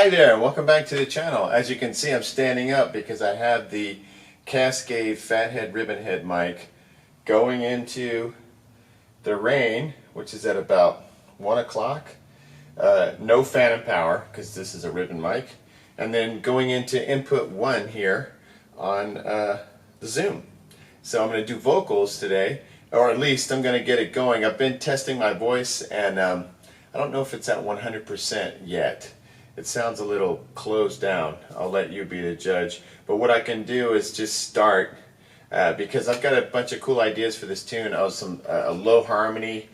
Hi there, welcome back to the channel. As you can see, I'm standing up because I have the Cascade Fathead Ribbonhead mic going into the rain, which is at about 1 o'clock. No phantom power because this is a ribbon mic. And then going into input 1 here on the Zoom. So I'm going to do vocals today, or at least I'm going to get it going. I've been testing my voice and I don't know if it's at 100% yet. It sounds a little closed down. I'll let you be the judge. But what I can do is just start because I've got a bunch of cool ideas for this tune. A low harmony,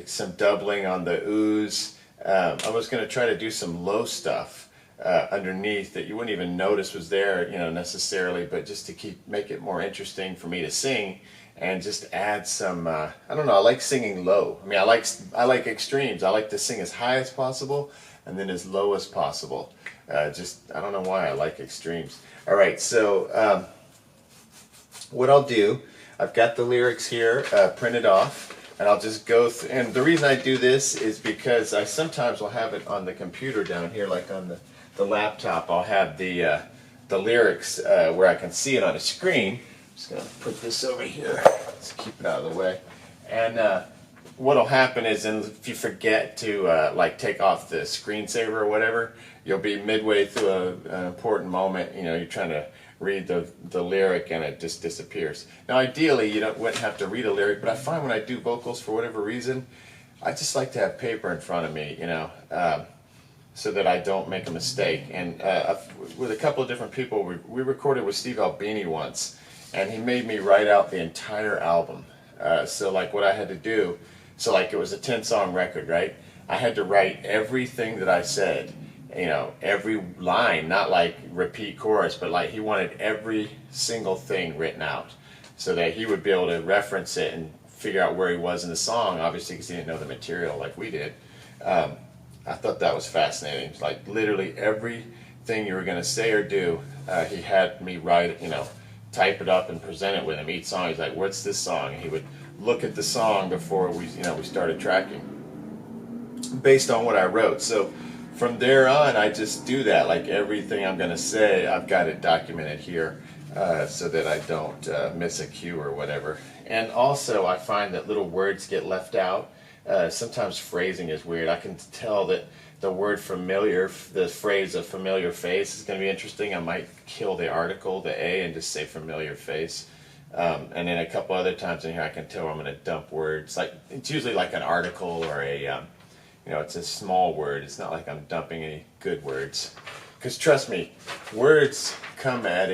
some doubling on the oohs. I was going to try to do some low stuff underneath that you wouldn't even notice was there, necessarily, but just to make it more interesting for me to sing and just add some. I don't know. I like singing low. I mean, I like extremes. I like to sing as high as possible and then as low as possible. I don't know why I like extremes. All right, so what I'll do, I've got the lyrics here printed off, and I'll just go through. And the reason I do this is because I sometimes will have it on the computer down here, like on the laptop. I'll have the lyrics where I can see it on a screen. I'm just gonna put this over here. Let's keep it out of the way. And what'll happen is, if you forget to like take off the screensaver or whatever, you'll be midway through an important moment. You're trying to read the lyric and it just disappears. Now, ideally, you wouldn't have to read a lyric, but I find when I do vocals, for whatever reason, I just like to have paper in front of me, so that I don't make a mistake. And with a couple of different people, we recorded with Steve Albini once, and he made me write out the entire album. So like what I had to do, so like it was a 10-song record, right? I had to write everything that I said, every line, not like repeat chorus, but like he wanted every single thing written out so that he would be able to reference it and figure out where he was in the song, obviously because he didn't know the material like we did. I thought that was fascinating. It's like literally everything you were going to say or do, he had me write, type it up and present it with him. Each song, he's like, what's this song? And he would look at the song before we started tracking based on what I wrote. So from there on, I just do that. Like everything I'm going to say, I've got it documented here so that I don't miss a cue or whatever. And also, I find that little words get left out. Sometimes phrasing is weird. I can tell that the word familiar, the phrase "a familiar face" is going to be interesting. I might kill the article, the A, and just say "familiar face." And then a couple other times in here, I can tell I'm going to dump words. Like it's usually like an article or a, it's a small word. It's not like I'm dumping any good words. Because trust me, words come at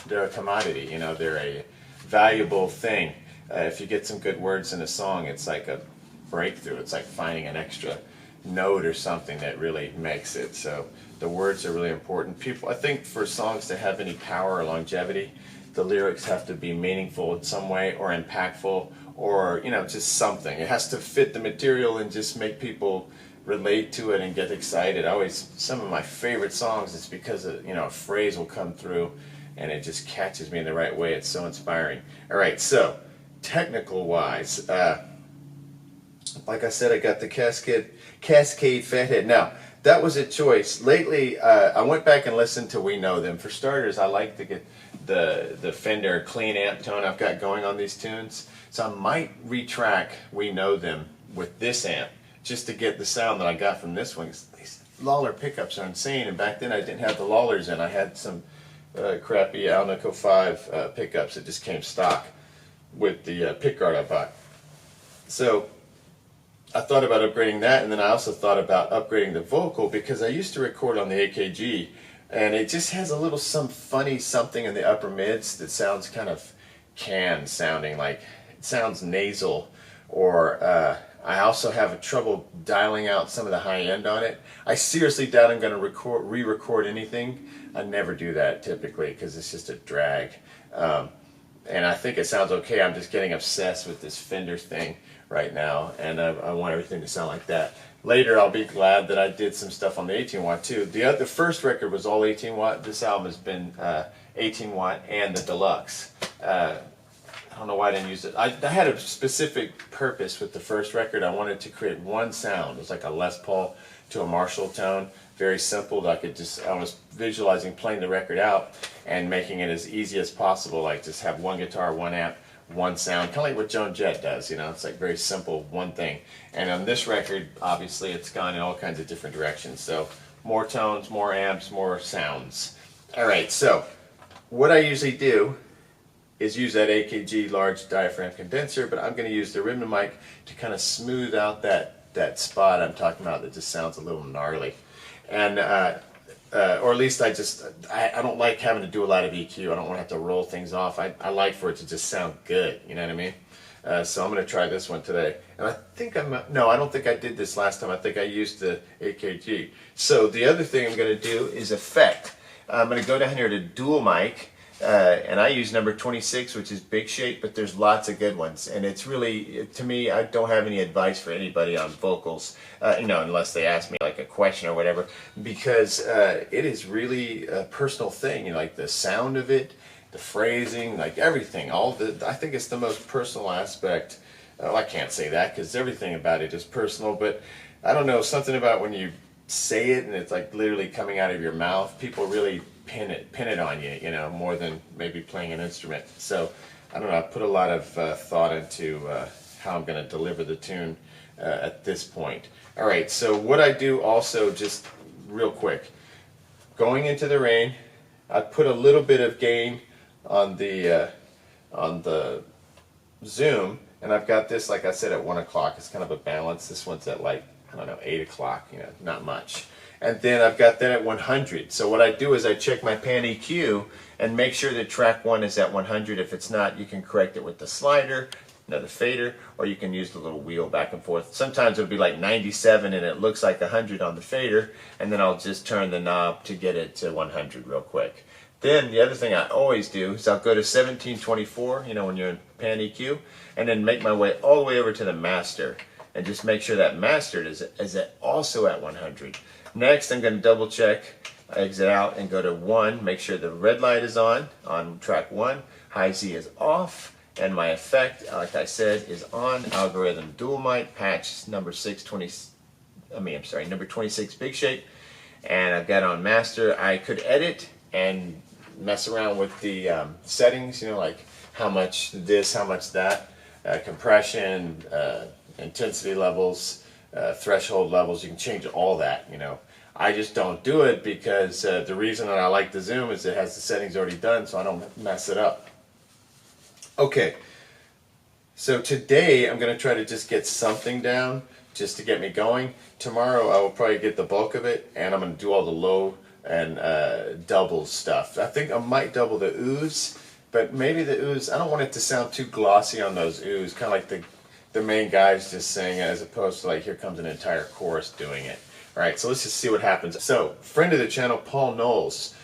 they're a commodity. They're a valuable thing. If you get some good words in a song, it's like a breakthrough. It's like finding an extra note or something that really makes it. So the words are really important. I think for songs to have any power or longevity, the lyrics have to be meaningful in some way or impactful or just something. It has to fit the material and just make people relate to it and get excited. Some of my favorite songs, it's because a phrase will come through and it just catches me in the right way. It's so inspiring. All right, so technical wise, like I said, I got the Cascade Fathead. Now, that was a choice. Lately, I went back and listened to We Know Them. For starters, I like to get the Fender clean amp tone I've got going on these tunes. So I might retrack We Know Them with this amp just to get the sound that I got from this one. These Lawler pickups are insane, and back then I didn't have the Lawlers in. I had some crappy Alnico 5 pickups that just came stock with the pickguard I bought. So I thought about upgrading that, and then I also thought about upgrading the vocal because I used to record on the AKG, and it just has a little some funny something in the upper mids that sounds kind of canned sounding, like it sounds nasal, or I also have trouble dialing out some of the high end on it. I seriously doubt I'm going to re-record anything. I never do that typically because it's just a drag. And I think it sounds okay. I'm just getting obsessed with this Fender thing right now, and I want everything to sound like that. Later, I'll be glad that I did some stuff on the 18 watt too. The first record was all 18 watt. This album has been 18 watt and the deluxe. I don't know why I didn't use it. I had a specific purpose with the first record. I wanted to create one sound. It was like a Les Paul to a Marshall tone. Very simple. I was visualizing playing the record out and making it as easy as possible, like just have one guitar, one amp, one sound, kind of like what Joan Jett does, it's like very simple, one thing. And on this record, obviously it's gone in all kinds of different directions. So more tones, more amps, more sounds. Alright, so what I usually do is use that AKG large diaphragm condenser, but I'm going to use the ribbon mic to kind of smooth out that spot I'm talking about that just sounds a little gnarly. And or at least I don't like having to do a lot of EQ. I don't want to have to roll things off. I like for it to just sound good, you know what I mean? So I'm going to try this one today. And I think no, I don't think I did this last time. I think I used the AKG. So the other thing I'm going to do is effect. I'm going to go down here to dual mic. And I use number 26, which is big shape, but there's lots of good ones. And it's really, to me, I don't have any advice for anybody on vocals, unless they ask me like a question or whatever, because it is really a personal thing. Like the sound of it, the phrasing, like everything. I think it's the most personal aspect. I can't say that because everything about it is personal, but I don't know, something about when you say it and it's like literally coming out of your mouth, people really pin it on you, more than maybe playing an instrument. So I don't know, I put a lot of thought into how I'm going to deliver the tune at this point. All right, so what I do also, just real quick, going into the rain, I put a little bit of gain on the zoom, and I've got this, like I said, at 1 o'clock. It's kind of a balance. This one's at like, I don't know, 8 o'clock, not much. And then I've got that at 100. So what I do is I check my pan EQ and make sure that track 1 is at 100. If it's not, you can correct it with the slider, another fader, or you can use the little wheel back and forth. Sometimes it'll be like 97 and it looks like 100 on the fader, and then I'll just turn the knob to get it to 100 real quick. Then the other thing I always do is I'll go to 1724, when you're in pan EQ, and then make my way all the way over to the master, and just make sure that mastered is also at 100. Next, I'm going to double check, exit out, and go to 1. Make sure the red light is on track 1. High Z is off, and my effect, like I said, is on. Algorithm dual mic, patch number 26 big shape, and I've got on master. I could edit and mess around with the settings, like how much this, how much that, compression, intensity levels, threshold levels. You can change all that, I just don't do it because the reason that I like the Zoom is it has the settings already done, so I don't mess it up. Okay, so today I'm going to try to just get something down just to get me going. Tomorrow I will probably get the bulk of it, and I'm going to do all the low and double stuff. I think I might double the ooze, but maybe the ooze, I don't want it to sound too glossy on those ooze, kind of like the main guys just saying it, as opposed to like here comes an entire chorus doing it. Alright, so let's just see what happens. So, friend of the channel, Paul Knowles,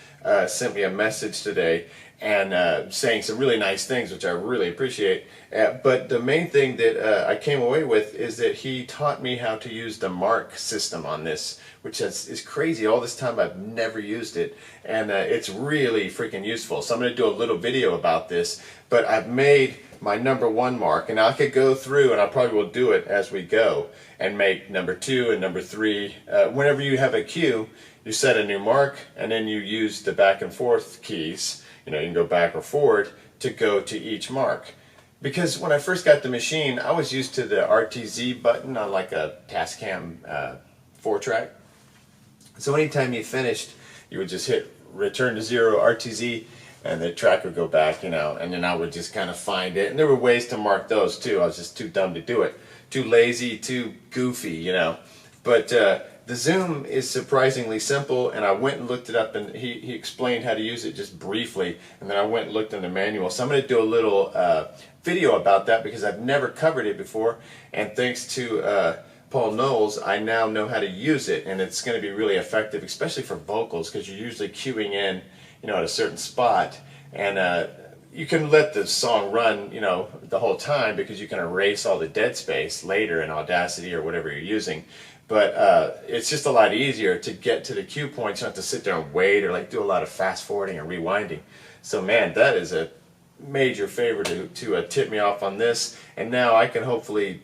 sent me a message today and saying some really nice things, which I really appreciate. But the main thing that I came away with is that he taught me how to use the mark system on this, which is crazy. All this time I've never used it, and it's really freaking useful. So I'm going to do a little video about this, but I've made my number 1 mark, and I could go through, and I probably will do it as we go, and make number 2 and number 3. Whenever you have a cue, you set a new mark, and then you use the back and forth keys. You can go back or forward to go to each mark. Because when I first got the machine, I was used to the RTZ button on like a Tascam 4-track. So anytime you finished, you would just hit return to 0 RTZ, and the track would go back, and then I would just kind of find it. And there were ways to mark those too. I was just too dumb to do it. Too lazy, too goofy, But the Zoom is surprisingly simple, and I went and looked it up, and he explained how to use it just briefly, and then I went and looked in the manual. So I'm going to do a little video about that because I've never covered it before, and thanks to Paul Knowles, I now know how to use it, and it's going to be really effective, especially for vocals, because you're usually cueing in, at a certain spot, and you can let the song run, the whole time, because you can erase all the dead space later in Audacity or whatever you're using. But it's just a lot easier to get to the cue points. You don't have to sit there and wait or like do a lot of fast forwarding and rewinding. So man, that is a major favor to tip me off on this. And now I can hopefully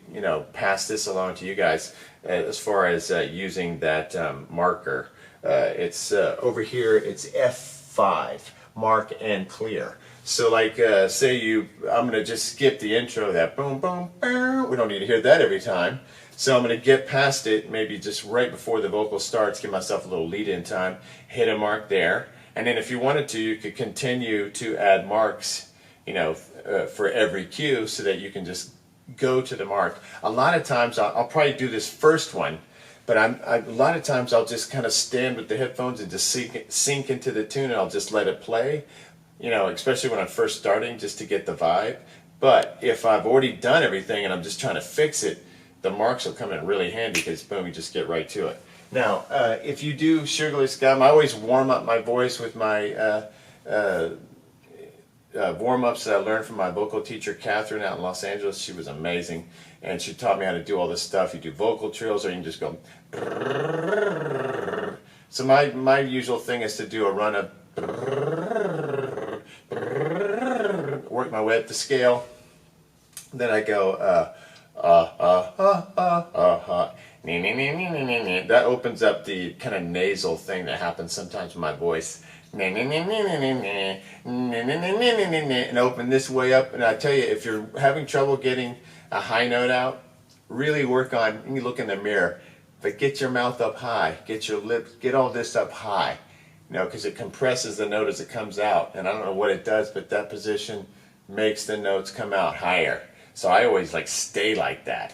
pass this along to you guys. as far as using that marker. It's over here, it's F5, mark and clear. So like say I'm going to just skip the intro, that boom, boom, boom. We don't need to hear that every time. So I'm going to get past it, maybe just right before the vocal starts, give myself a little lead-in time, hit a mark there. And then if you wanted to, you could continue to add marks, for every cue so that you can just go to the mark. A lot of times, I'll probably do this first one, but a lot of times I'll just kind of stand with the headphones and just sink into the tune, and I'll just let it play, especially when I'm first starting, just to get the vibe. But if I've already done everything and I'm just trying to fix it, the marks will come in really handy because boom, you just get right to it. Now, if you do sugarless gum, I always warm up my voice with my warm-ups that I learned from my vocal teacher, Catherine, out in Los Angeles. She was amazing, and she taught me how to do all this stuff. You do vocal trills, or you can just go. So my usual thing is to do a run of, work my way up the scale. Then I go that opens up the kind of nasal thing that happens sometimes with my voice. And open this way up. And I tell you, if you're having trouble getting a high note out, really work on, you look in the mirror, but get your mouth up high, get your lips, get all this up high, because it compresses the note as it comes out. And I don't know what it does, but that position makes the notes come out higher. So I always stay like that.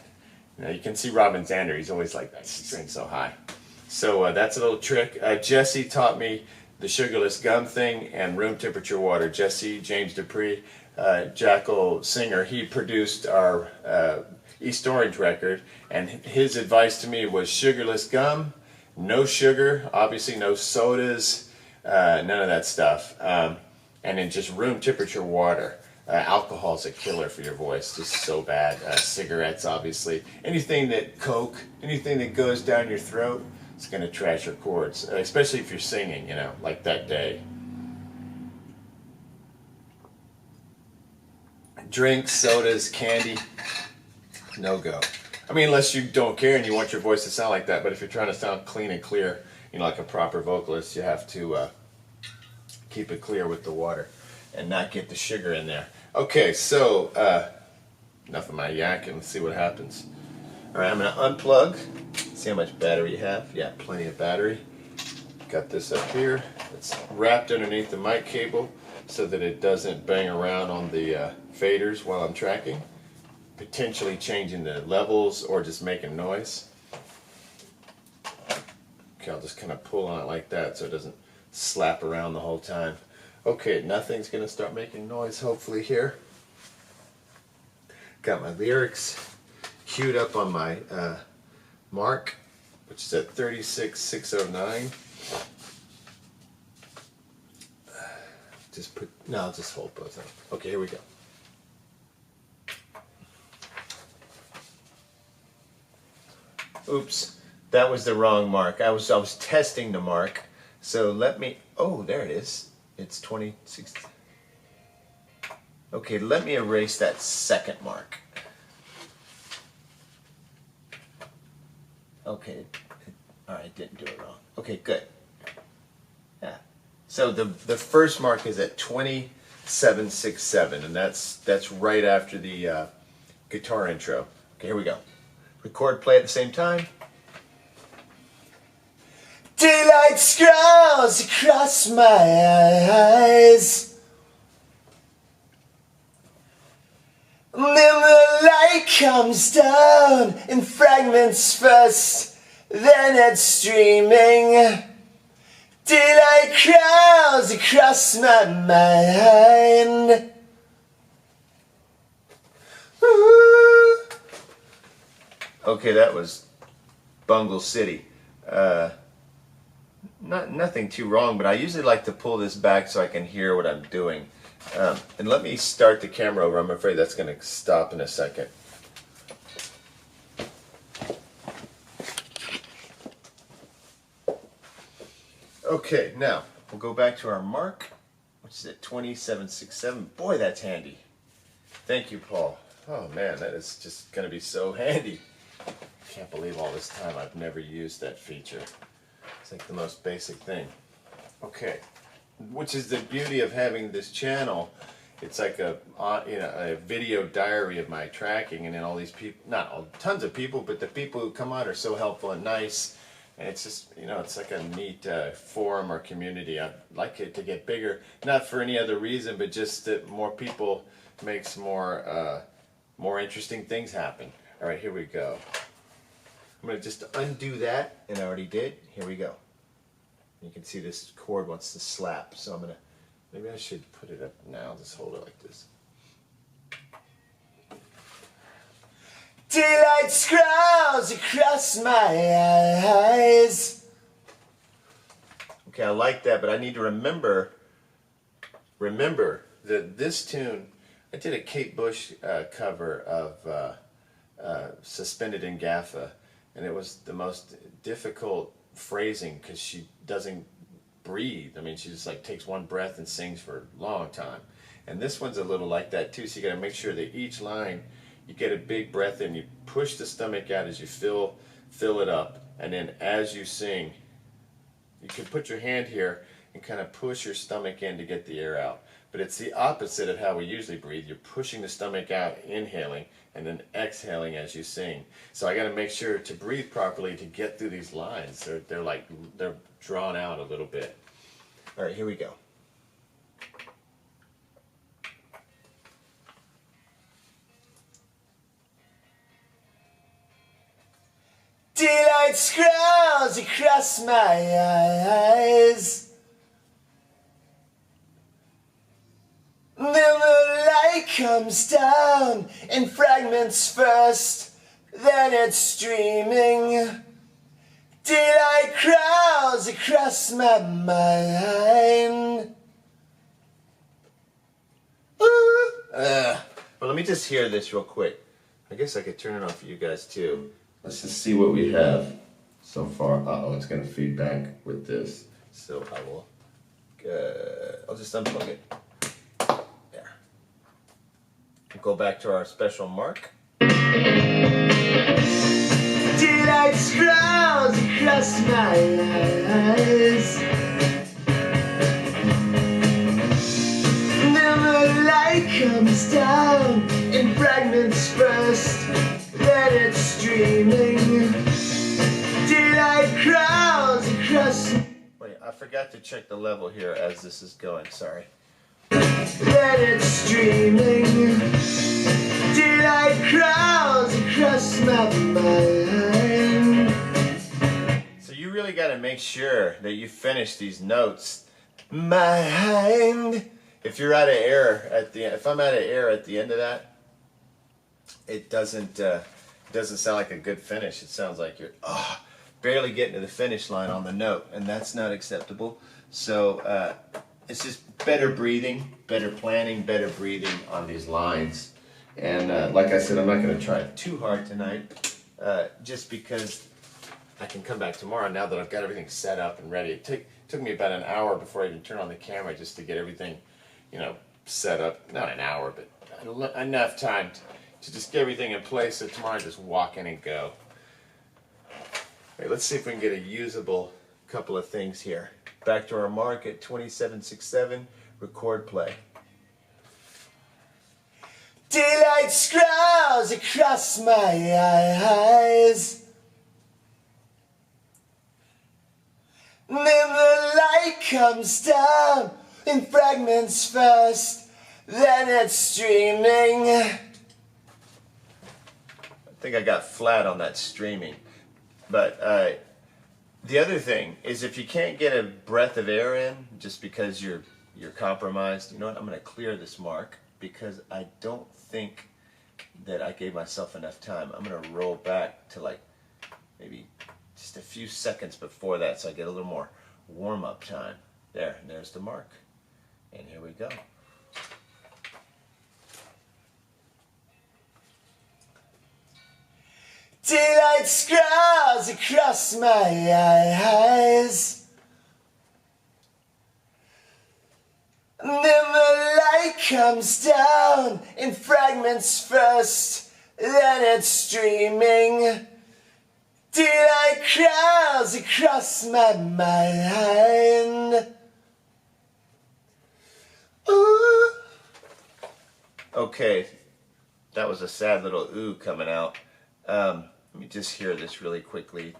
You can see Robin Zander, he's always like that, string so high. So that's a little trick. Jesse taught me the sugarless gum thing and room temperature water. Jesse James Dupree, Jackal singer, he produced our East Orange record, and his advice to me was sugarless gum, no sugar, obviously no sodas, none of that stuff, and then just room temperature water. Alcohol's a killer for your voice, just so bad. Cigarettes, obviously. Anything that Coke, anything that goes down your throat, it's going to trash your chords, especially if you're singing, like that day. Drinks, sodas, candy, no go. I mean, unless you don't care and you want your voice to sound like that, but if you're trying to sound clean and clear, like a proper vocalist, you have to keep it clear with the water and not get the sugar in there. Okay, so enough of my yakking. Let's see what happens. All right, I'm going to unplug. See how much battery you have. Yeah, plenty of battery. Got this up here. It's wrapped underneath the mic cable so that it doesn't bang around on the faders while I'm tracking, potentially changing the levels or just making noise. Okay, I'll just kind of pull on it like that so it doesn't slap around the whole time. Okay, nothing's going to start making noise hopefully here. Got my lyrics queued up on my mark, which is at 36,609. I'll just hold both of them. Okay, here we go. Oops, that was the wrong mark. I was testing the mark. So let me, there it is. It's 26. Okay, let me erase that second mark. Okay, alright, didn't do it wrong. Okay, good. Yeah. So the first mark is at 2767, and that's right after the guitar intro. Okay, here we go. Record, play at the same time. Daylight scrawls across my eyes, and then the light comes down in fragments first, then it's streaming. Daylight crawls across my mind. Ooh. Okay, that was Bungle City. Nothing too wrong, but I usually like to pull this back so I can hear what I'm doing. And let me start the camera over. I'm afraid that's going to stop in a second. Okay, now we'll go back to our mark, which is at 2767. Boy, that's handy. Thank you, Paul. Oh man, that is just going to be so handy. Can't believe all this time I've never used that feature. It's like the most basic thing. Okay, which is the beauty of having this channel. It's like a video diary of my tracking, and then all these people, not all, tons of people, but the people who come on are so helpful and nice, and it's just, it's like a neat forum or community. I'd like it to get bigger, not for any other reason, but just that more people makes more interesting things happen. All right, here we go. I'm going to just undo that, and I already did. Here we go. You can see this cord wants to slap, so I'm going to, maybe I should put it up now. Just hold it like this. Daylight scrawls across my eyes. Okay, I like that, but I need to remember that this tune, I did a Kate Bush cover of Suspended in Gaffa, and it was the most difficult phrasing because she doesn't breathe. I mean, she just like takes one breath and sings for a long time. And this one's a little like that too, so you got to make sure that each line you get a big breath in, you push the stomach out as you fill it up, and then as you sing, you can put your hand here and kind of push your stomach in to get the air out. But it's the opposite of how we usually breathe. You're pushing the stomach out, inhaling, and then exhaling as you sing. So I got to make sure to breathe properly to get through these lines. They're drawn out a little bit. All right, here we go. Daylight scrawls across my eyes. Then the light comes down in fragments first, then it's streaming. Daylight crawls across my mind. Well, let me just hear this real quick. I guess I could turn it on for you guys too. Let's just see what we have so far. Uh-oh, it's going to feed back with this. So I will, I'll just unplug it. There. We'll go back to our special mark. Daylight scrawls across my eyes. Then the light comes down in fragments first, then it's streaming. Daylight crowds across. Wait, I forgot to check the level here as this is going, sorry. Then it's streaming. Daylight crowds across my mind. So you really got to make sure that you finish these notes. Mind. If you're out of air at the end, if I'm out of air at the end of that, it doesn't sound like a good finish. It sounds like you're barely getting to the finish line on the note, and that's not acceptable. So it's just better breathing, better planning, better breathing on these lines. And like I said, I'm not going to try too hard tonight, just because I can come back tomorrow now that I've got everything set up and ready. It took me about an hour before I even turned on the camera just to get everything, set up. Not an hour, but enough time to just get everything in place so tomorrow I just walk in and go. Right, let's see if we can get a usable couple of things here. Back to our mark at 2767, record play. Daylight scrawls across my eyes. Then the light comes down in fragments first, then it's streaming. I think I got flat on that streaming. But the other thing is, if you can't get a breath of air in just because you're compromised, you know what, I'm going to clear this mark because I don't think that I gave myself enough time. I'm going to roll back to like maybe just a few seconds before that so I get a little more warm-up time. There, and there's the mark. And here we go. Daylight scrawls across my eyes. And then the light comes down in fragments first, then it's streaming. Daylight crowds across my mind. Ooh. Okay, that was a sad little ooh coming out. Let me just hear this really quickly.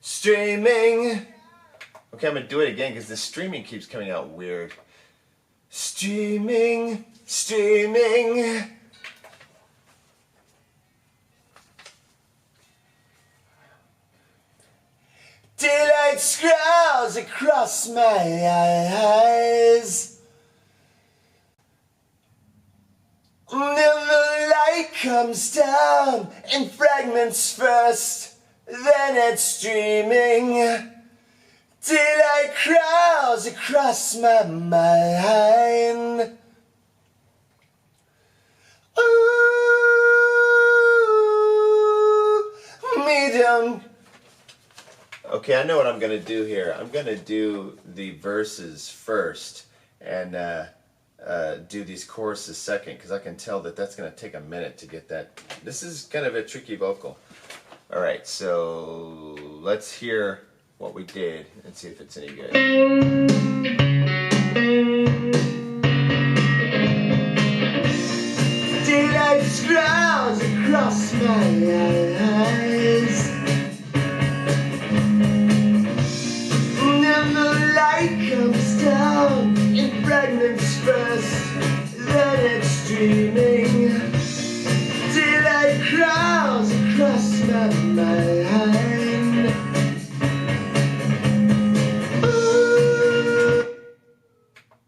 Streaming. Okay, I'm gonna do it again because the streaming keeps coming out weird. Streaming, streaming. Daylight scrawls across my eyes. Then the light comes down in fragments first, then it's streaming. Daylight crowds across my mind. Ooh, me don't. Okay, I know what I'm gonna do here. I'm gonna do the verses first and do these choruses second, because I can tell that that's gonna take a minute to get that. This is kind of a tricky vocal. All right, so let's hear what we did and see if it's any good. Daylight scrawls across my eyes. Then the light comes down in fragments first, then it's streaming. Daylight crowds across my mind. Ooh.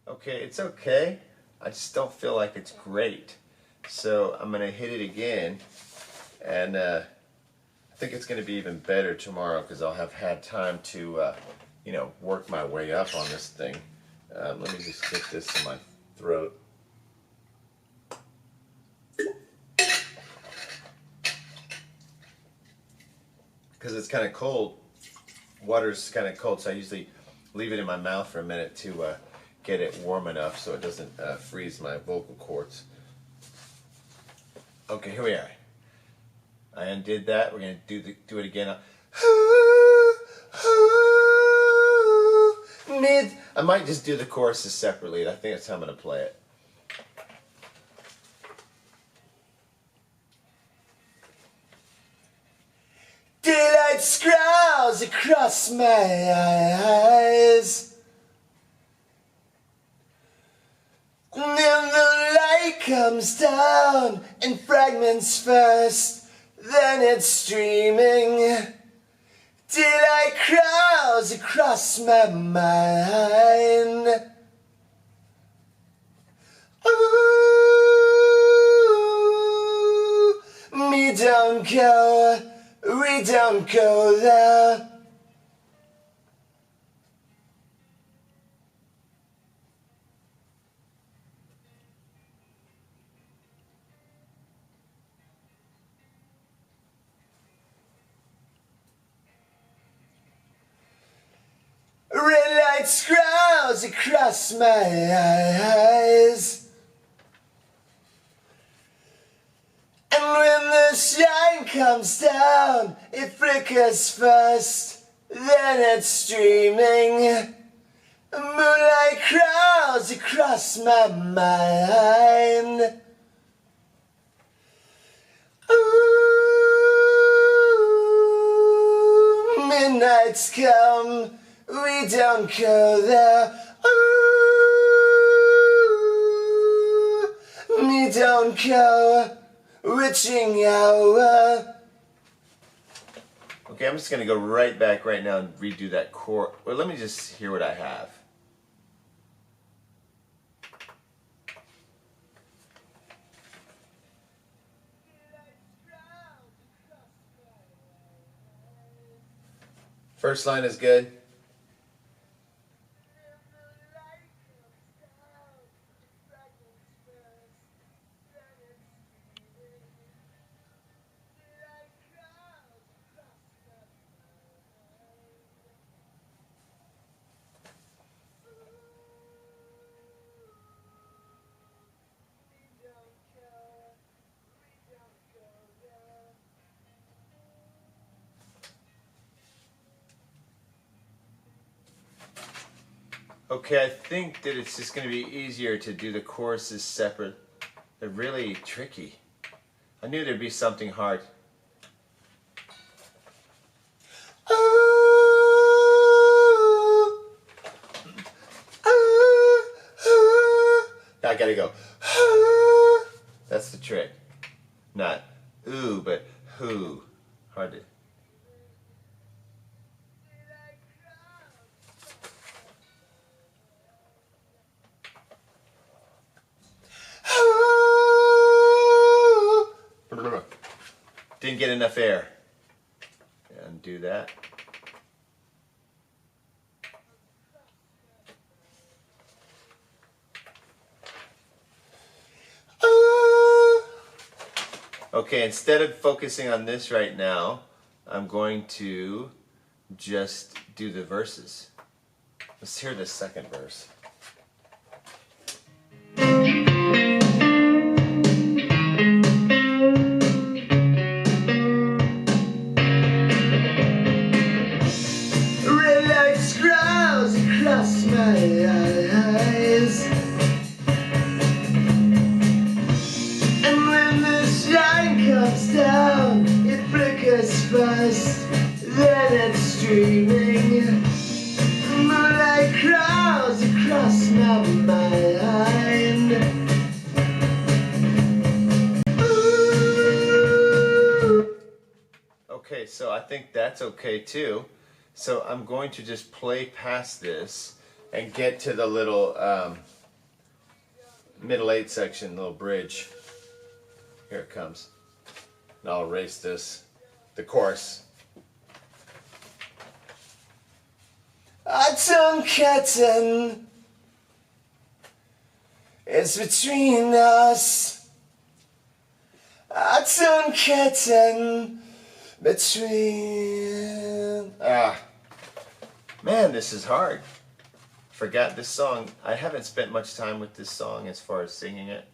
Okay, it's okay. I just don't feel like it's great. So I'm going to hit it again, and I think it's going to be even better tomorrow because I'll have had time to, work my way up on this thing. Let me just get this in my throat. Because it's kind of cold. Water's kind of cold, so I usually leave it in my mouth for a minute to get it warm enough so it doesn't freeze my vocal cords. Okay, here we are. I undid that. We're going to do it again. I might just do the choruses separately. I think that's how I'm going to play it. Daylight scrawls across my eyes. And then the light comes down in fragments first, then it's streaming. Daylight crowds across my mind. Ooh, me don't go, we don't go there. Red light scrawls across my eyes. And when the shine comes down, it flickers first, then it's streaming. Moonlight crowds across my mind. Ooh, midnight's come. We don't go there. Ooh, me don't go. Witching hour. Okay, I'm just going to go right back right now and redo that chord. Well, let me just hear what I have. First line is good. Okay, I think that it's just going to be easier to do the choruses separate. They're really tricky. I knew there'd be something hard. I gotta go. That's the trick. Not ooh, but who. Hard to. Didn't get enough air. Undo that. Okay, instead of focusing on this right now, I'm going to just do the verses. Let's hear the second verse. Red light scrawls across my eyes, and when the sun comes down, it flickers fast, then it's streaming. Moonlight crawls across my mind. Ooh. Okay, so I think that's okay too. So I'm going to just play past this and get to the little middle 8 section, little bridge. Here it comes. And I'll erase this. The chorus. A torn curtain is between us. A torn curtain between. Man, this is hard. Forgot this song. I haven't spent much time with this song as far as singing it.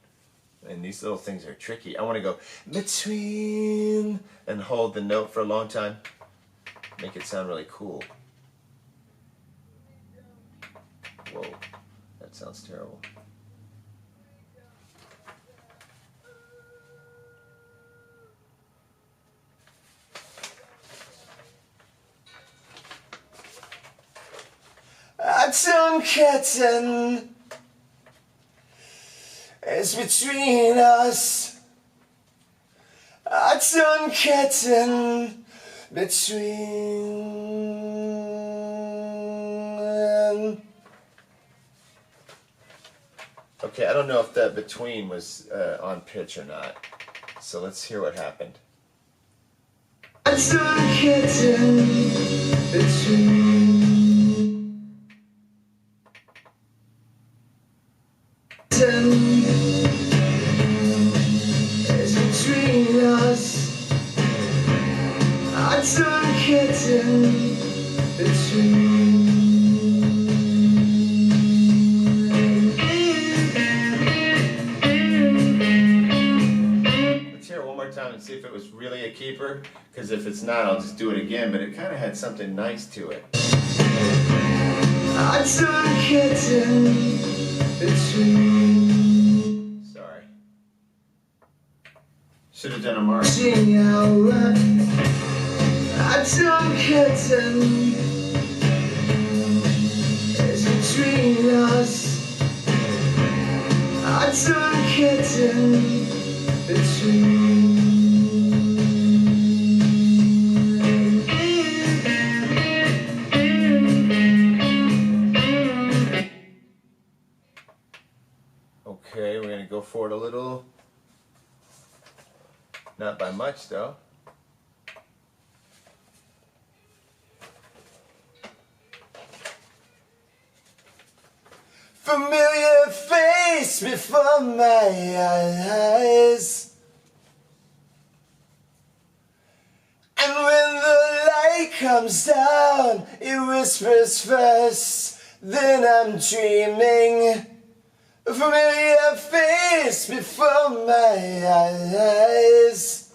And these little things are tricky. I want to go between and hold the note for a long time. Make it sound really cool. Whoa, that sounds terrible. A torn curtain is between us. A torn curtain between. Okay, I don't know if that between was on pitch or not. So let's hear what happened. A torn curtain between. Is between us. A torn curtain between. Let's hear it one more time and see if it was really a keeper. Because if it's not, I'll just do it again. But it kind of had something nice to it. A torn curtain between. Sorry. Should have done a mark. A torn curtain is between us. A torn curtain between. Okay, we're going to go forward a little. Not by much, though. Familiar face before my eyes, and when the light comes down, it whispers first, then I'm dreaming. A familiar face before my eyes.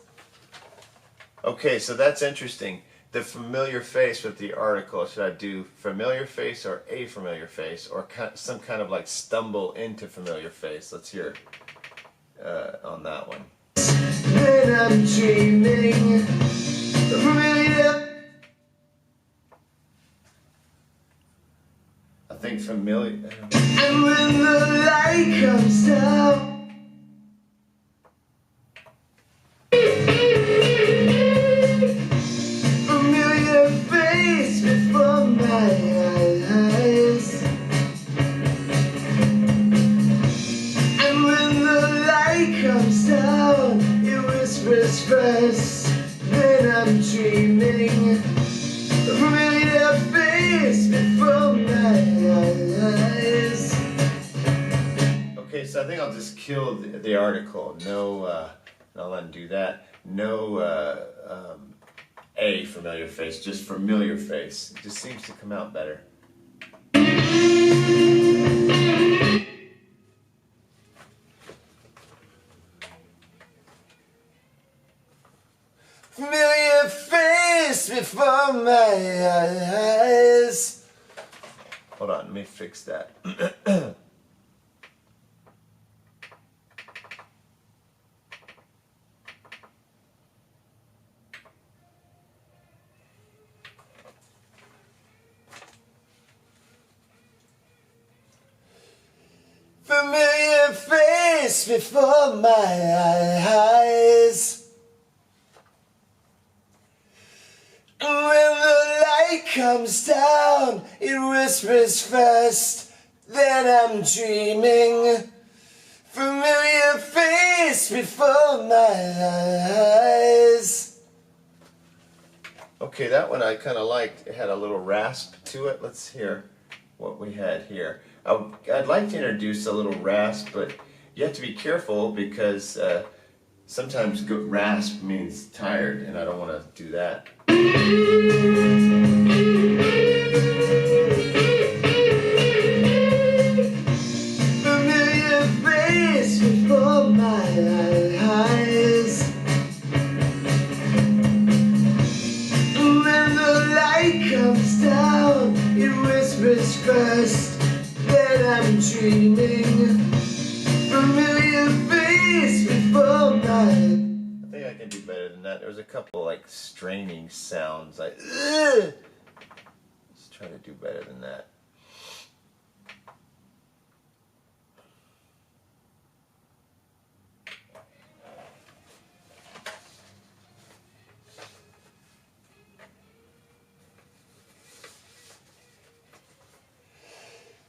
Okay, so that's interesting. the familiar face with the article. Should I do familiar face or a familiar face, or some kind of like stumble into familiar face? Let's hear on that one. Then I'm dreaming familiar. I think familiar. And when the light comes down, familiar face before my eyes. And when the light comes down, it whispers first. Then I'm dreaming. Familiar face before my eyes. Okay, so I think I'll just kill the article. No, I'll undo that. No, a familiar face, just familiar face. It just seems to come out better. Familiar face before my eyes. Hold on, let me fix that. Familiar face before my eyes. And when the light comes down, it whispers first. Then I'm dreaming. Familiar face before my eyes. Okay, that one I kind of liked. It had a little rasp to it. Let's hear what we had here. I'd like to introduce a little rasp, but you have to be careful because sometimes rasp means tired, and I don't want to do that. Familiar face before my eyes. When the light comes down, it whispers first. Then I'm dreaming. Familiar face before my. I think I can do better than that. There's a couple like straining sounds. Like, ugh! Let's try to do better than that.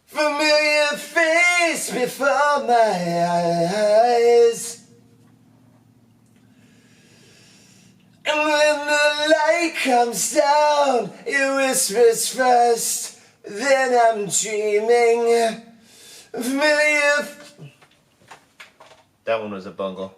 Familiar face before my eyes. And when the light comes down, it whispers first. Then I'm dreaming. Familiar. That one was a bungle.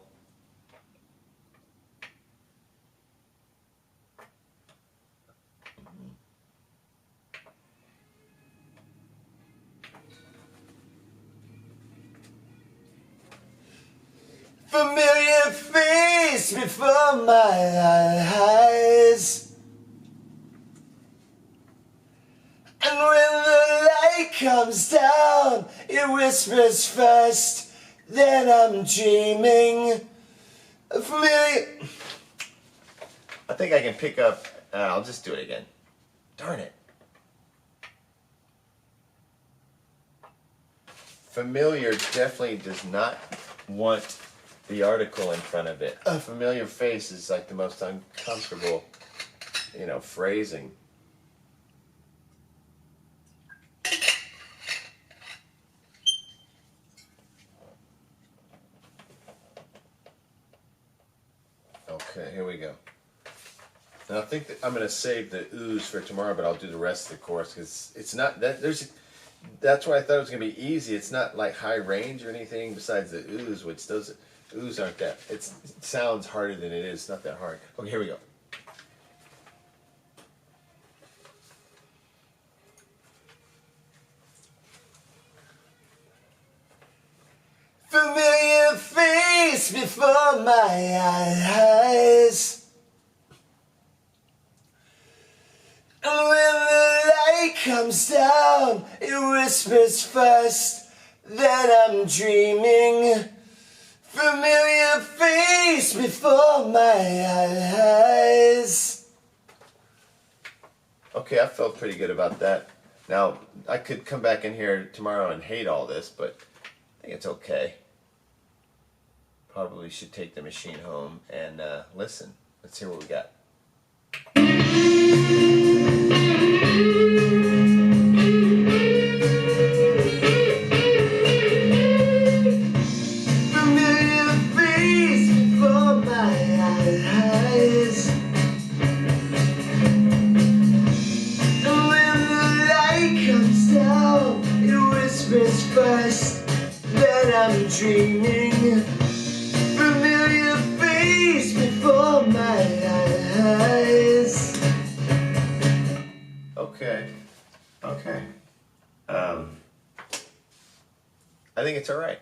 Familiar face before my eyes. And when the light comes down, it whispers first. Then I'm dreaming. Familiar. I think I can pick up. I'll just do it again. Darn it. Familiar definitely does not want the article in front of it. A familiar face is like the most uncomfortable, phrasing. Okay, here we go. And I think that I'm going to save the ooze for tomorrow, but I'll do the rest of the course because it's not that that's why I thought it was going to be easy. It's not like high range or anything besides the ooze, which those ooze aren't that. It sounds harder than it is. It's not that hard. Okay, here we go. Familiar face before my eyes. comes down, it whispers first, then I'm dreaming. Familiar face before my eyes. Okay, I felt pretty good about that. Now, I could come back in here tomorrow and hate all this, but I think it's okay. Probably should take the machine home and listen. Let's hear what we got. Familiar face before my eyes. And when the light comes down, it whispers first, then I'm dreaming. Familiar face before my eyes. Okay. I think it's all right.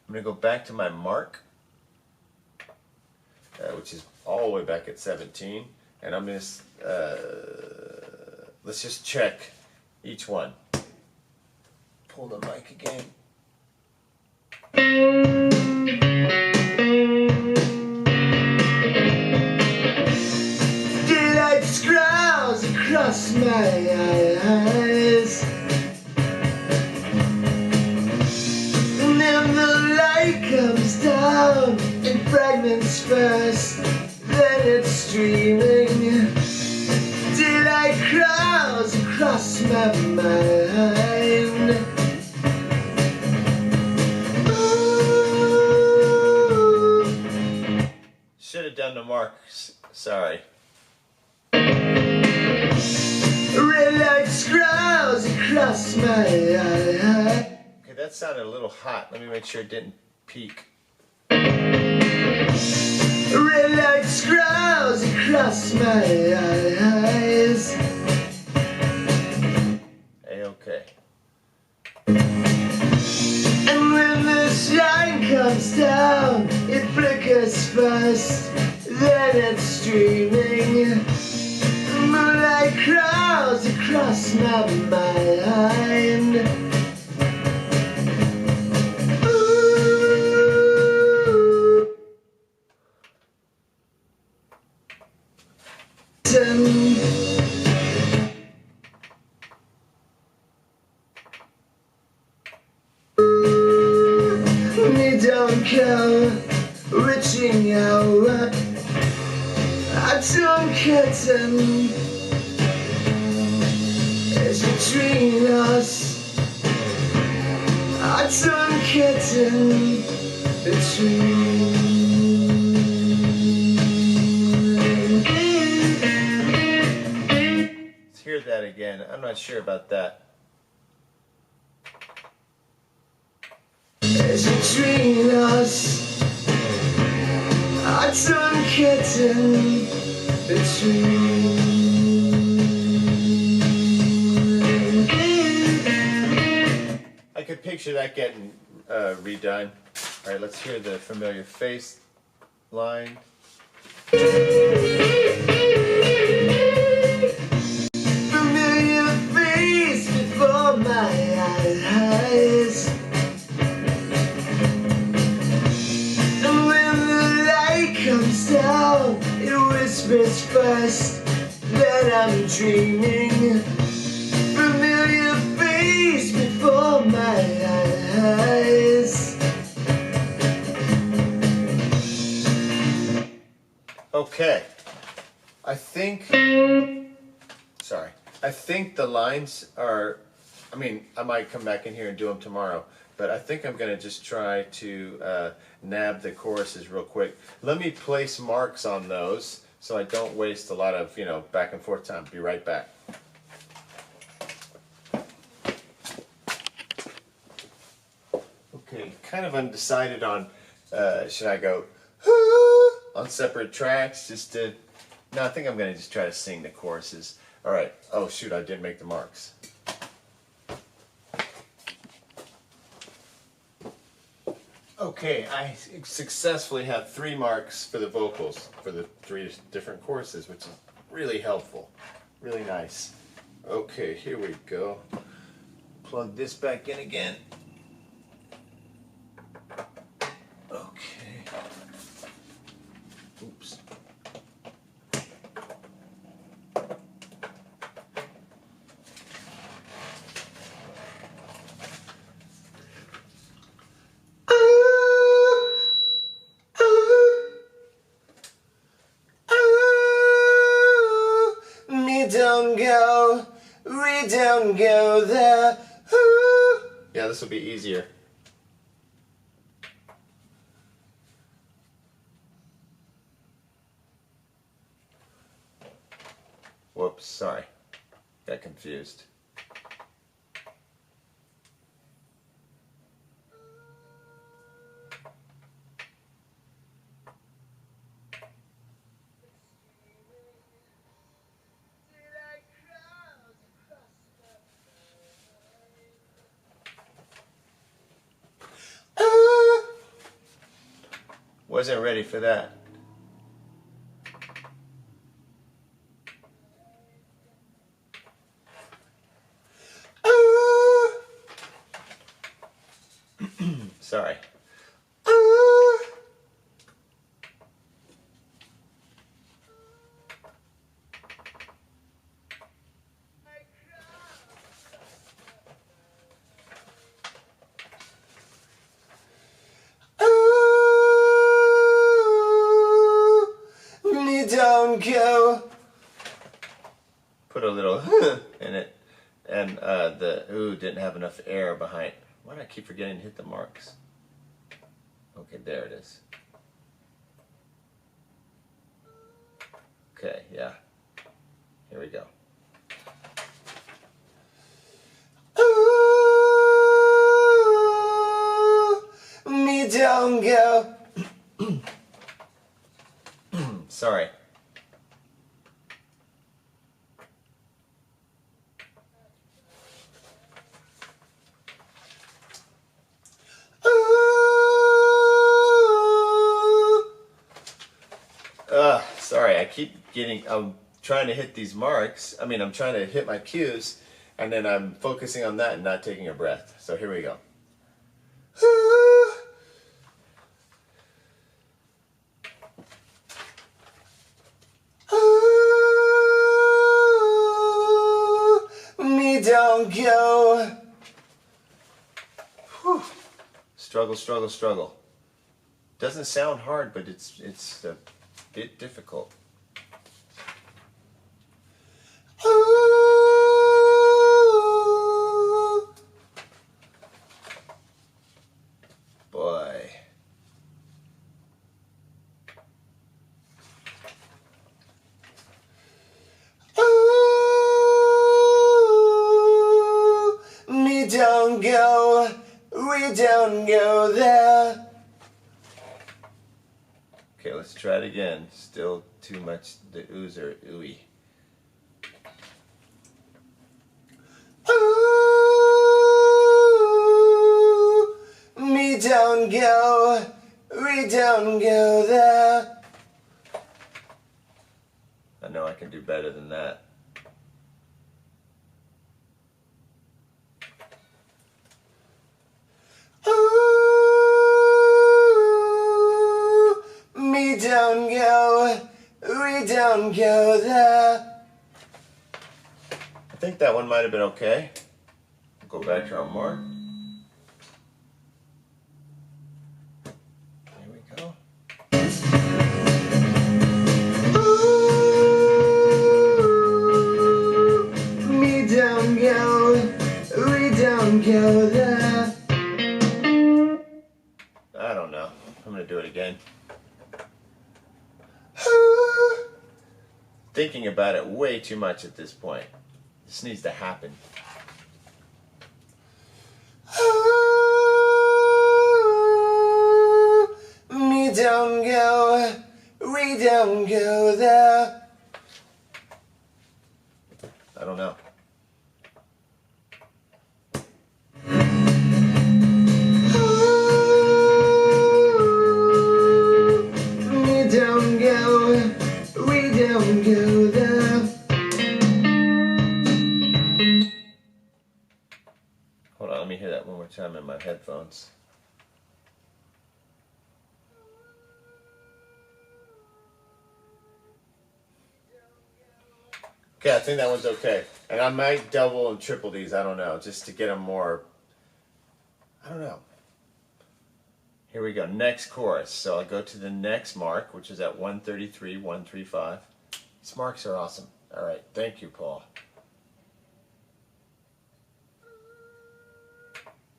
I'm gonna go back to my mark, which is all the way back at 17, and I'm gonna let's just check each one. Pull the mic again. Daylight scrawls across my eyes. And then the light comes down in fragments first, then it's streaming. Daylight crawls across my mind. Ooh. Should have done the marks. Sorry. Red light scrawls across my eye. Okay, that sounded a little hot. Let me make sure it didn't peak. Red light scrawls across my eyes. A-okay. And when the shine comes down, it flickers first, then it's streaming. Moonlight crawls across my mind. Ooh. Me don't come reaching out. I don't curtain as between us. I don't curtain between. Let's hear that again. I'm not sure about that. As between us, I don't curtain between. I could picture that getting redone. All right, let's hear the familiar face line. Familiar face before my eyes. And when the light comes down, it whispers first, then I'm dreaming. Familiar face before my eyes. Okay. I think the lines are, I mean, I might come back in here and do them tomorrow, but I think I'm going to just try to nab the choruses real quick. Let me place marks on those so I don't waste a lot of, back and forth time. Be right back. Okay, kind of undecided on, should I go on separate tracks just to, no, I think I'm going to just try to sing the choruses. All right. Oh, shoot, I didn't make the marks. Okay, I successfully have 3 marks for the vocals for the 3 different choruses, which is really helpful. Really nice. Okay, here we go. Plug this back in again. Okay. Oops. Don't go, we don't go there. Ooh. Yeah, this will be easier. Whoops, sorry. Got confused. Wasn't ready for that. Sorry. Don't go. Put a little in it, and the ooh didn't have enough air behind. Why do I keep forgetting to hit the marks? Okay, there it is. Okay, yeah. Here we go. Ooh, me don't go. Sorry. Sorry, I keep I'm trying to hit these marks. I mean, I'm trying to hit my cues, and then I'm focusing on that and not taking a breath. So here we go. Me don't go. Whew. Struggle, struggle, struggle. Doesn't sound hard, but it's a bit difficult. Boy. Me don't go, we don't go there. Okay, let's try it again. Still too much the oohs or ooey. Ooh, me don't go, we don't go there. I know I can do better than that. We don't go, we don't go there. I think that one might have been okay. Go back to our mark. There we go. Ooh, me don't go, we don't go there. I don't know. I'm gonna do it again. Thinking about it way too much at this point. This needs to happen. Me don't go, we don't go there. I don't know. Me don't go, we don't go there. which I'm in my headphones. Okay, I think that one's okay. And I might double and triple these, I don't know, just to get them more, I don't know. Here we go, next chorus. So I'll go to the next mark, which is at 133, 135. These marks are awesome. All right, thank you, Paul.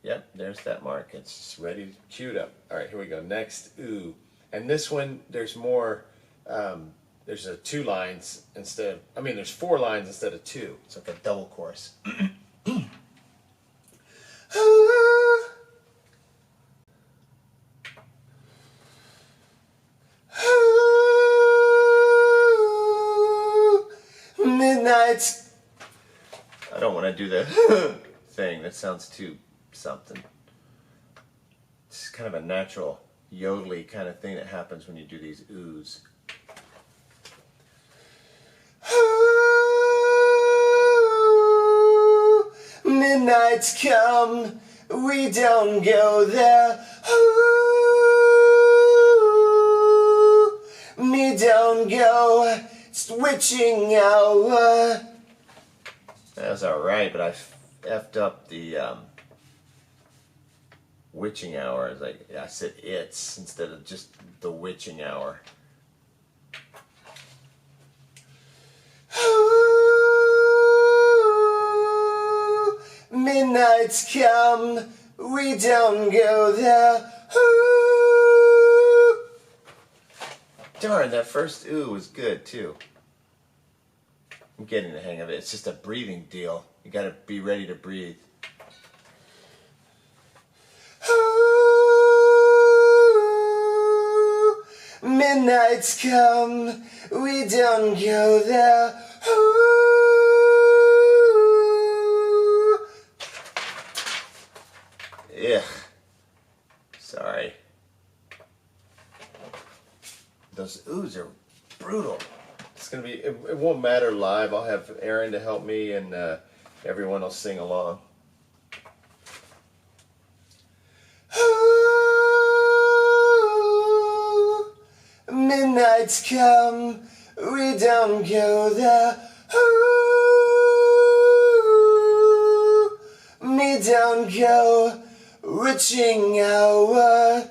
Yep, there's that mark. It's ready, queued up. All right, here we go. Next, ooh. And this one, there's more, there's two lines instead of, I mean, there's 4 lines instead of 2. It's like a double chorus. Midnight's. I don't want to do the thing. That sounds too something. It's kind of a natural yodely kind of thing that happens when you do these oohs. Midnight's come, we don't go there. Me don't go, switching hour. That was alright, but I effed up the witching hour. Like I said it's instead of just the witching hour. Midnight's come, we don't go there. Darn, that first ooh was good too. I'm getting the hang of it. It's just a breathing deal. You gotta be ready to breathe. Midnight's come, we don't go there. Ugh. Sorry. Those oohs are brutal. It's gonna be. It won't matter live. I'll have Aaron to help me, and everyone will sing along. Midnight's come, we don't go there. Me don't go, witching hour.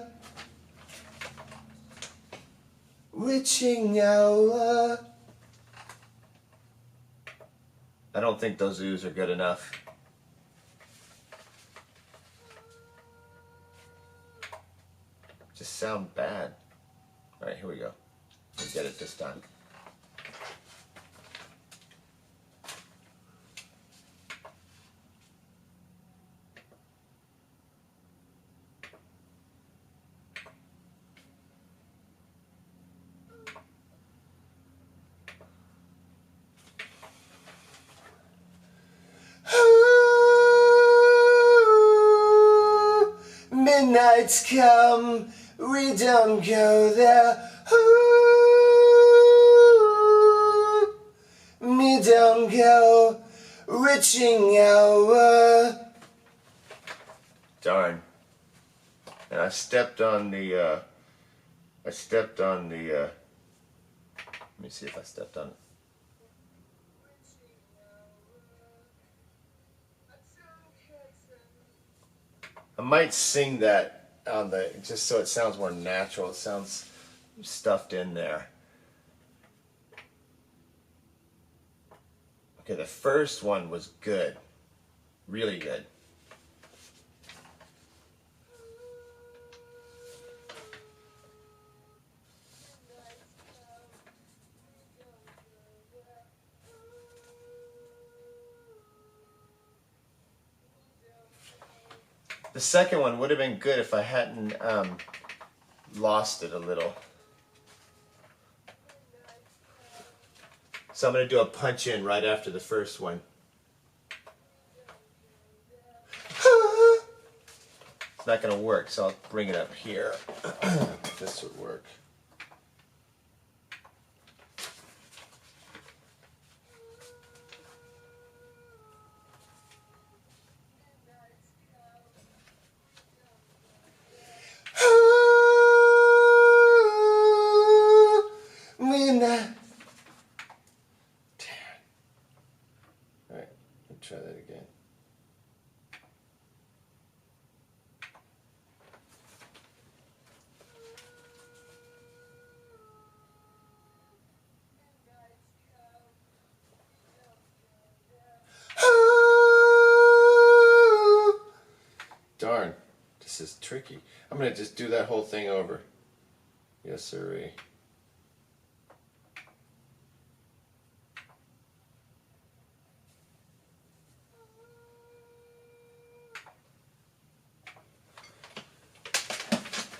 Witching hour. I don't think those oohs are good enough. Just sound bad. Alright, here we go. We'll get it this time. Midnight's come, we don't go there. Me don't go, witching hour. Darn. And I stepped on the, let me see if I stepped on it. I might sing that on the, just so it sounds more natural. It sounds stuffed in there. Okay, the first one was good. Really good. The second one would have been good if I hadn't lost it a little. So I'm going to do a punch in right after the first one. It's not going to work, so I'll bring it up here. This would work. try that again. Darn, this is tricky. I'm going to just do that whole thing over. Yes, sirree.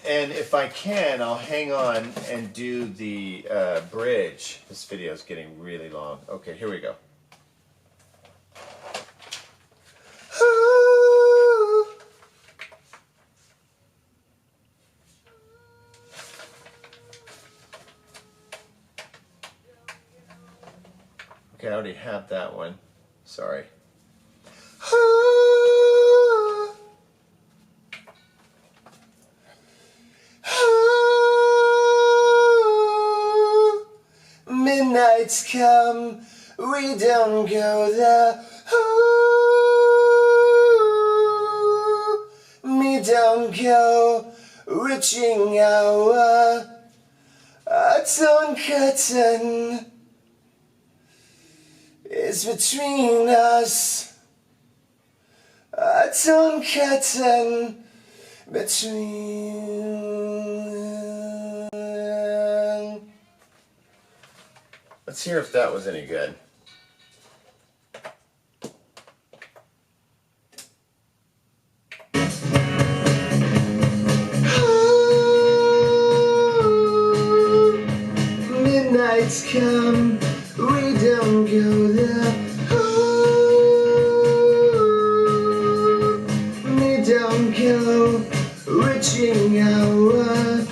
And if I can, I'll hang on and do the bridge. This video is getting really long. Okay, here we go. Okay, I already have that one. Sorry. Midnight's come, we don't go there. Me don't go, reaching our torn curtain is between us. A torn curtain between. Let's hear if that was any good. Midnight's come, we don't go there. Me don't go, reaching our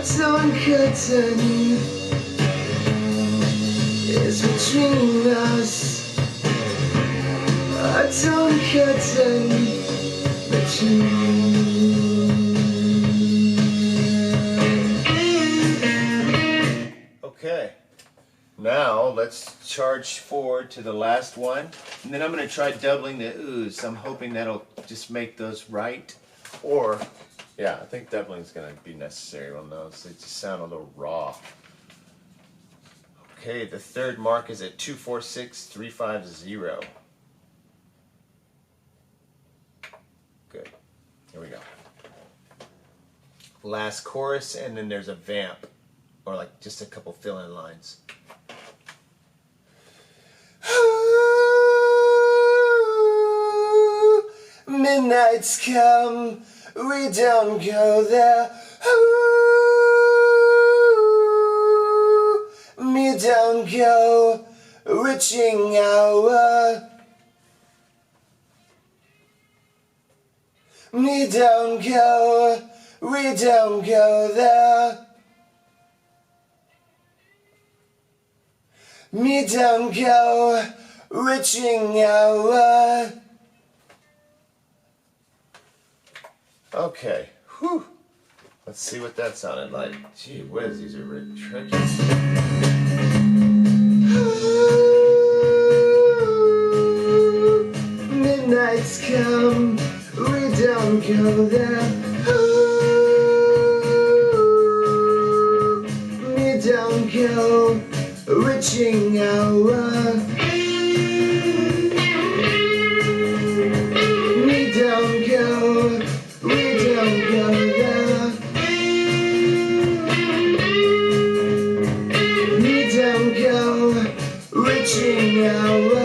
torn curtain is between us. A torn curtain between. Okay, now let's charge forward to the last one, and then I'm going to try doubling the ooze. I'm hoping that'll just make those right, or yeah, I think doubling is going to be necessary on those. They just sound a little raw. Okay, the third mark is at 246-350. Good. Here we go. Last chorus, and then there's a vamp, or like just a couple fill-in lines. Midnight's come, we don't go there. Me don't go, reaching our. Me don't go, we don't go there. Me don't go, reaching our. Okay, whew. Let's see what that sounded like. Gee whiz, these are really tricky. Midnight's come, we don't go there. Me don't go, reaching our. Me don't go, we don't go there. Me don't go, reaching our.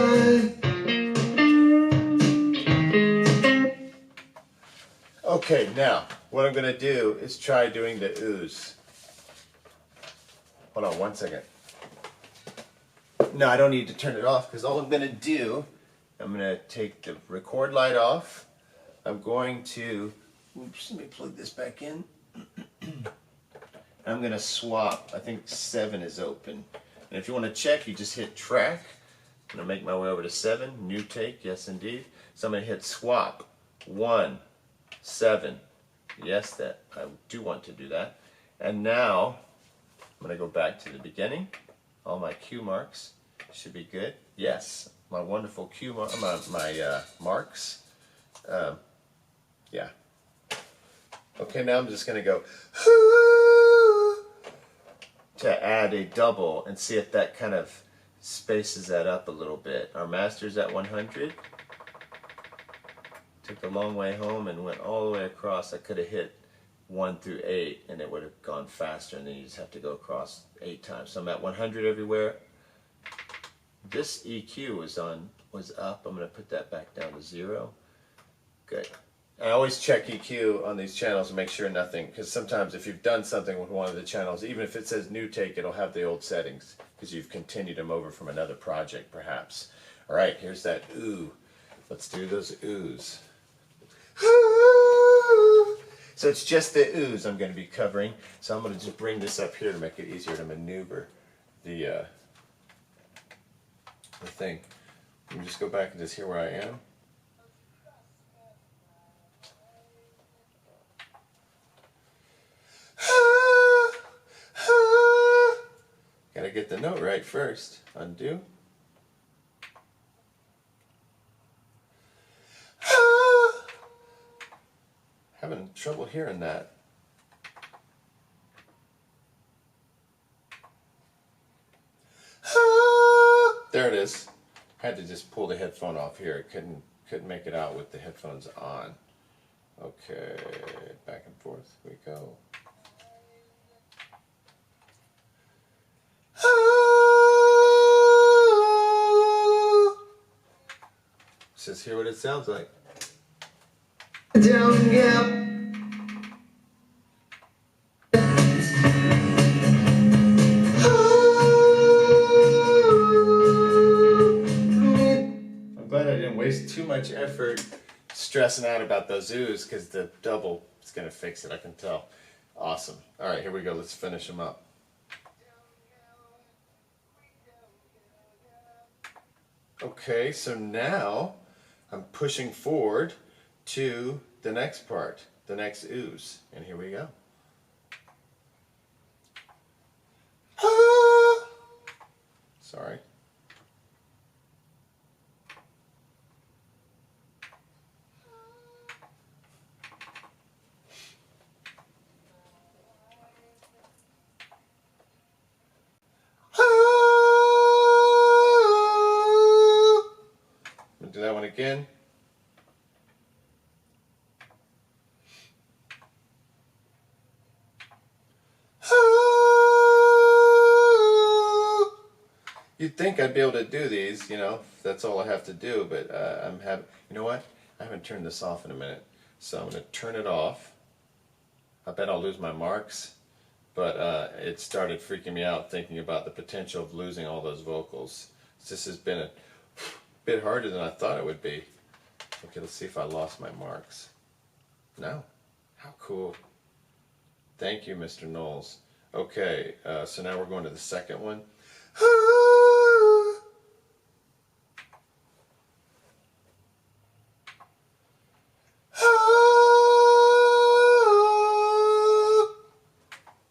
Okay, now what I'm going to do is try doing the ooze. Hold on one second. No, I don't need to turn it off, because all I'm going to do, I'm going to take the record light off. I'm going to, oops, let me plug this back in. I'm going to swap. I think 7 is open. And if you want to check, you just hit track. I'm going to make my way over to 7. New take, yes indeed. So I'm going to hit swap. 1, 7. Yes, that I do want to do that. And now I'm going to go back to the beginning. All my cue marks should be good. Yes, my wonderful cue my marks. Yeah. Okay, now I'm just going to go to add a double and see if that kind of spaces that up a little bit. Our master's at 100. Took the long way home and went all the way across. I could have hit 1 through 8 and it would have gone faster, and then you just have to go across 8 times. So I'm at 100 everywhere. This EQ was up. I'm going to put that back down to 0. Good. I always check EQ on these channels and make sure nothing, because sometimes if you've done something with one of the channels, even if it says new take, it'll have the old settings because you've continued them over from another project perhaps. All right, here's that ooh. Let's do those oohs. So it's just the oohs I'm going to be covering. So I'm going to just bring this up here to make it easier to maneuver the thing. Let me just go back and just hear where I am. Gotta get the note right first. Undo. Having trouble hearing that. There it is. Had to just pull the headphone off here. Couldn't make it out with the headphones on. Okay, back and forth we go. Just hear what it sounds like. Don't give. I'm glad I didn't waste too much effort stressing out about those oohs, because the double is going to fix it, I can tell. Awesome. All right, here we go. Let's finish them up. Okay, so now I'm pushing forward to the next part, the next oohs, and here we go. Sorry. Do that one again. You'd think I'd be able to do these, you know, that's all I have to do, but you know what? I haven't turned this off in a minute, so I'm going to turn it off. I bet I'll lose my marks, but it started freaking me out thinking about the potential of losing all those vocals. This has been a bit harder than I thought it would be. Okay, let's see if I lost my marks. No. How cool. Thank you, Mr. Knowles. Okay, so now we're going to the second one.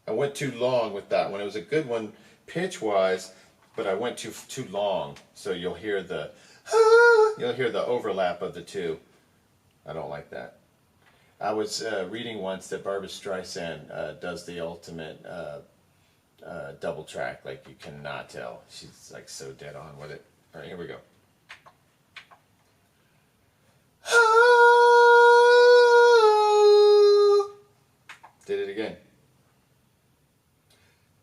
I went too long with that one. It was a good one pitch-wise, but I went too long. So you'll hear the overlap of the two. I don't like that. I was reading once that Barbra Streisand does the ultimate double track, like you cannot tell. She's like so dead on with it. All right, here we go. Did it again.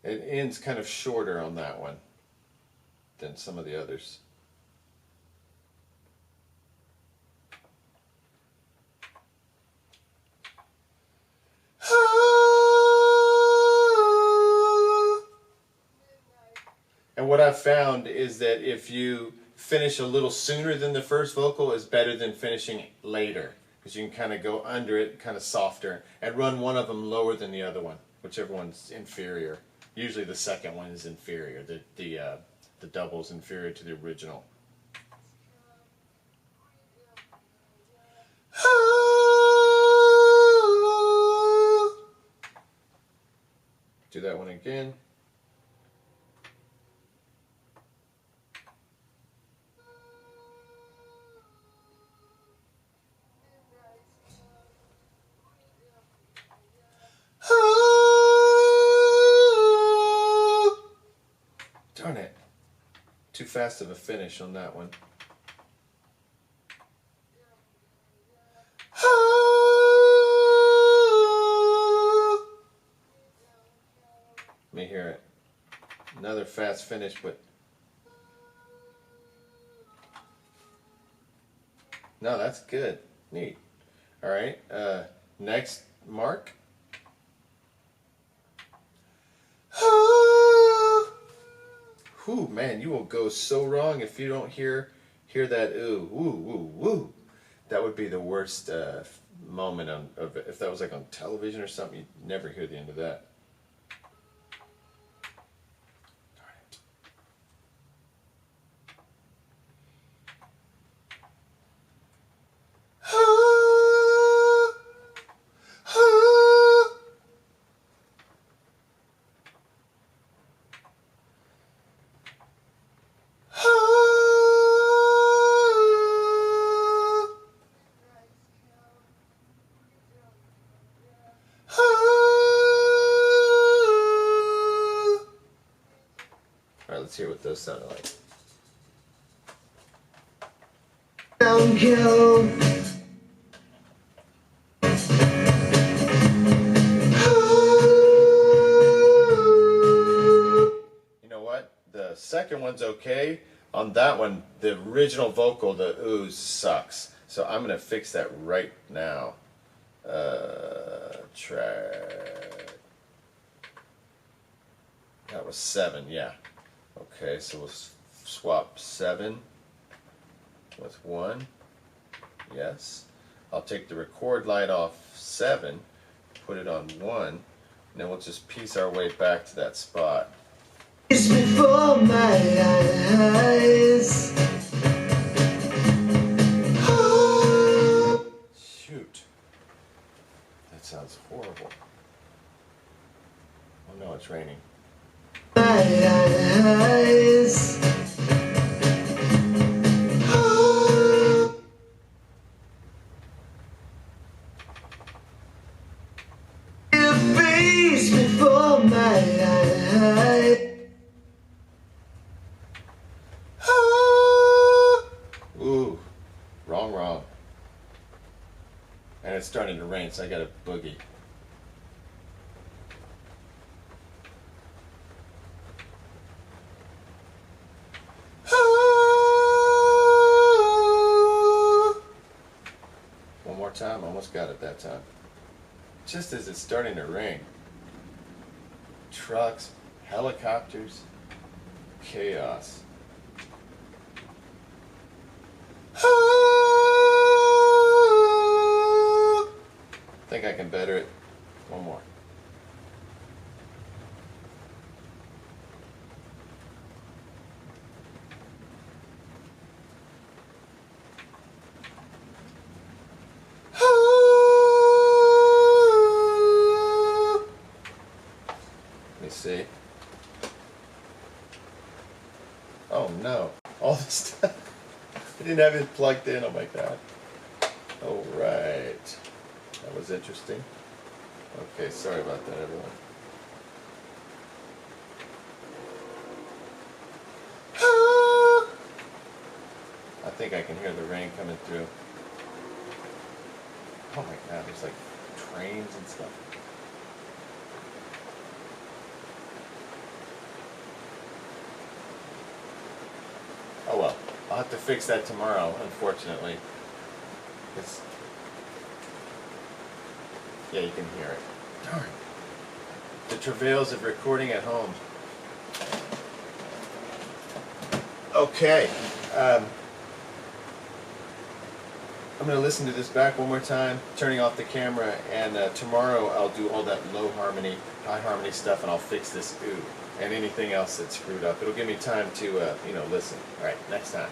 It ends kind of shorter on that one than some of the others. And what I've found is that if you finish a little sooner than the first vocal is better than finishing later, because you can kind of go under it, kind of softer, and run one of them lower than the other one, whichever one's inferior. Usually the second one is inferior. The double is inferior to the original. Do that one again. Too fast of a finish on that one. Let me hear it. Another fast finish, but no, that's good. Neat. All right. Next, Mark. Whew, man, you will go so wrong if you don't hear that ooh, woo, woo, woo. That would be the worst moment of if that was like on television or something. You'd never hear the end of that. Darn it. All right, let's hear what those sounded like. Don't go. You know what? The second one's okay. On that one, the original vocal, the ooze, sucks. So I'm gonna fix that right now. Track. That was 7, yeah. Okay, so we'll swap 7 with 1. Yes. I'll take the record light off 7, put it on 1, and then we'll just piece our way back to that spot. It's before my eyes. Shoot. That sounds horrible. Oh no, it's raining. My eyes. Your face before my eyes. Ooh, wrong. And it's starting to rain, so I got a boogie. One more time, almost got it that time. Just as it's starting to rain. Trucks, helicopters, chaos. I think I can better it. One more. Let me see. Oh no. All this stuff. I didn't have it plugged in. Oh my god. All right. That was interesting. Okay, sorry about that, everyone. I think I can hear the rain coming through. Oh my god, there's like trains and stuff. Oh well, I'll have to fix that tomorrow, unfortunately. Yeah, you can hear it. Darn. The travails of recording at home. Okay. I'm going to listen to this back one more time, turning off the camera, and tomorrow I'll do all that low harmony, high harmony stuff, and I'll fix this ooh and anything else that's screwed up. It'll give me time to, listen. All right, next time.